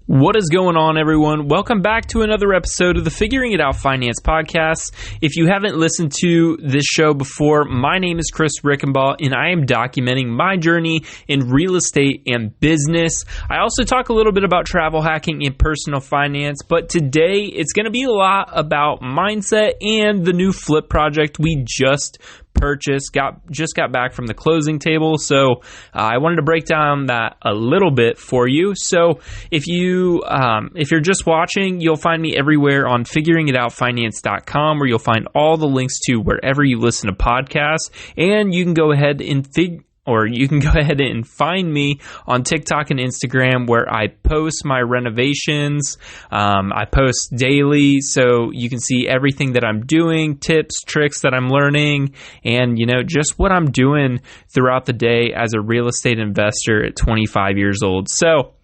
What is going on, everyone? Welcome back to another episode of the Figuring It Out Finance Podcast. If you haven't listened to this show before, my name is Chris Rickenbaugh, and I am documenting my journey in real estate and business. I also talk a little bit about travel hacking and personal finance, but today it's going to be a lot about mindset and the new flip project we just purchased. Just got back from the closing table, so I wanted to break down that a little bit for you. So if you're just watching, you'll find me everywhere on figuringitoutfinance.com, where you'll find all the links to wherever you listen to podcasts, and you can go ahead and find me on TikTok and Instagram, where I post my renovations. I post daily, so you can see everything that I'm doing, tips, tricks that I'm learning, and just what I'm doing throughout the day as a real estate investor at 25 years old. So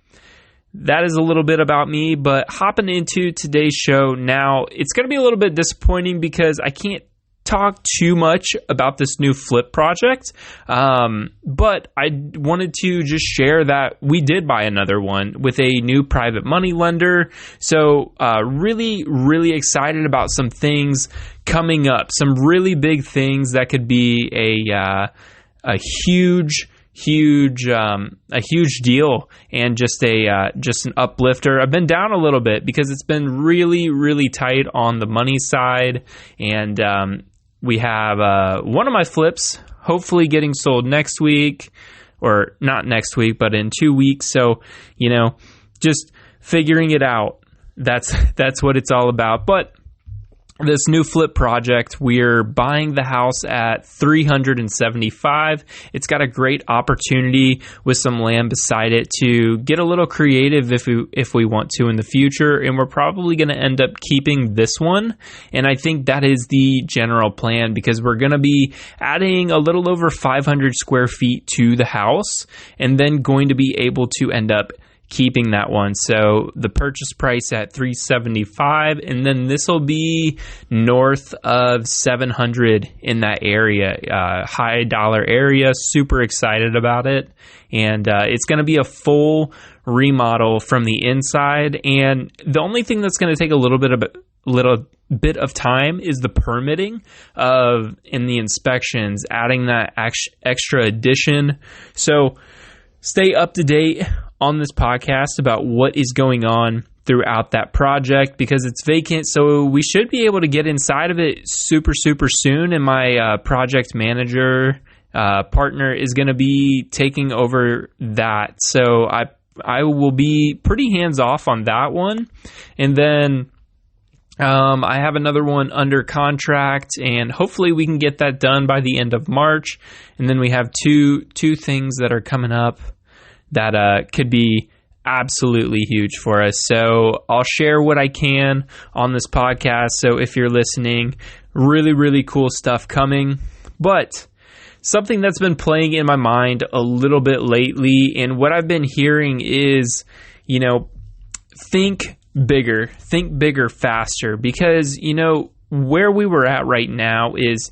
that is a little bit about me, but hopping into today's show now, it's going to be a little bit disappointing because I can't talk too much about this new flip project, but I wanted to just share that we did buy another one with a new private money lender. So really, really excited about some things coming up, some really big things that could be a huge deal and just an uplifter. I've been down a little bit because it's been really, really tight on the money side, and we have one of my flips hopefully getting sold next week, or not next week, but in 2 weeks. So, just figuring it out. That's what it's all about. But this new flip project, we're buying the house at $375. It's got a great opportunity with some land beside it to get a little creative if we want to in the future, and we're probably going to end up keeping this one. And I think that is the general plan, because we're going to be adding a little over 500 square feet to the house, and then going to be able to end up keeping that one. So the purchase price at $375, and then this will be north of $700 in that area, high dollar area. Super excited about it, and it's going to be a full remodel from the inside. And the only thing that's going to take a little bit of time is the permitting and the inspections, adding that extra addition. So stay up to date on this podcast about what is going on throughout that project, because it's vacant. So we should be able to get inside of it super, super soon. And my project manager partner is going to be taking over that. So I will be pretty hands off on that one. And then I have another one under contract, and hopefully we can get that done by the end of March. And then we have two things that are coming up that could be absolutely huge for us. So I'll share what I can on this podcast. So if you're listening, really, really cool stuff coming. But something that's been playing in my mind a little bit lately, and what I've been hearing is, think bigger, faster, because, where we were at right now is,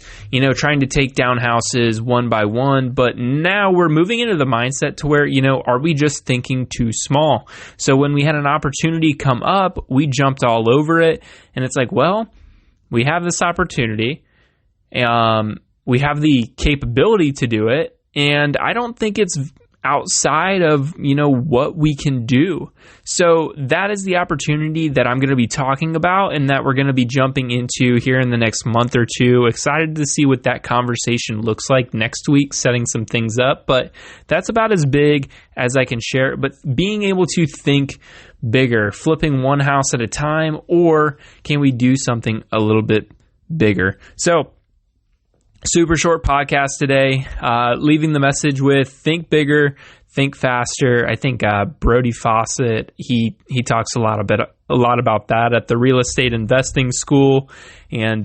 trying to take down houses one by one, but now we're moving into the mindset to where, are we just thinking too small? So when we had an opportunity come up, we jumped all over it, and it's like, well, we have this opportunity, we have the capability to do it, and I don't think it's outside of, what we can do. So that is the opportunity that I'm going to be talking about, and that we're going to be jumping into here in the next month or two. Excited to see what that conversation looks like next week, setting some things up, but that's about as big as I can share. But being able to think bigger, flipping one house at a time, or can we do something a little bit bigger? So super short podcast today, leaving the message with think bigger, think faster. I think Brody Fawcett, he talks a lot about that at the Real Estate Investing School, and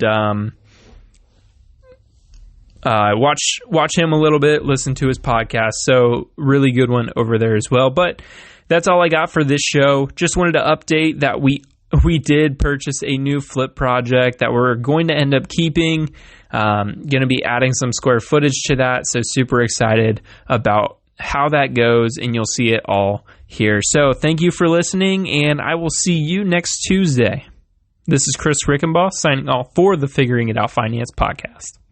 watch him a little bit, listen to his podcast. So really good one over there as well. But that's all I got for this show. Just wanted to update that we did purchase a new flip project that we're going to end up keeping. Going to be adding some square footage to that. So super excited about how that goes, and you'll see it all here. So thank you for listening, and I will see you next Tuesday. This is Chris Rickenbaugh signing off for the Figuring It Out Finance podcast.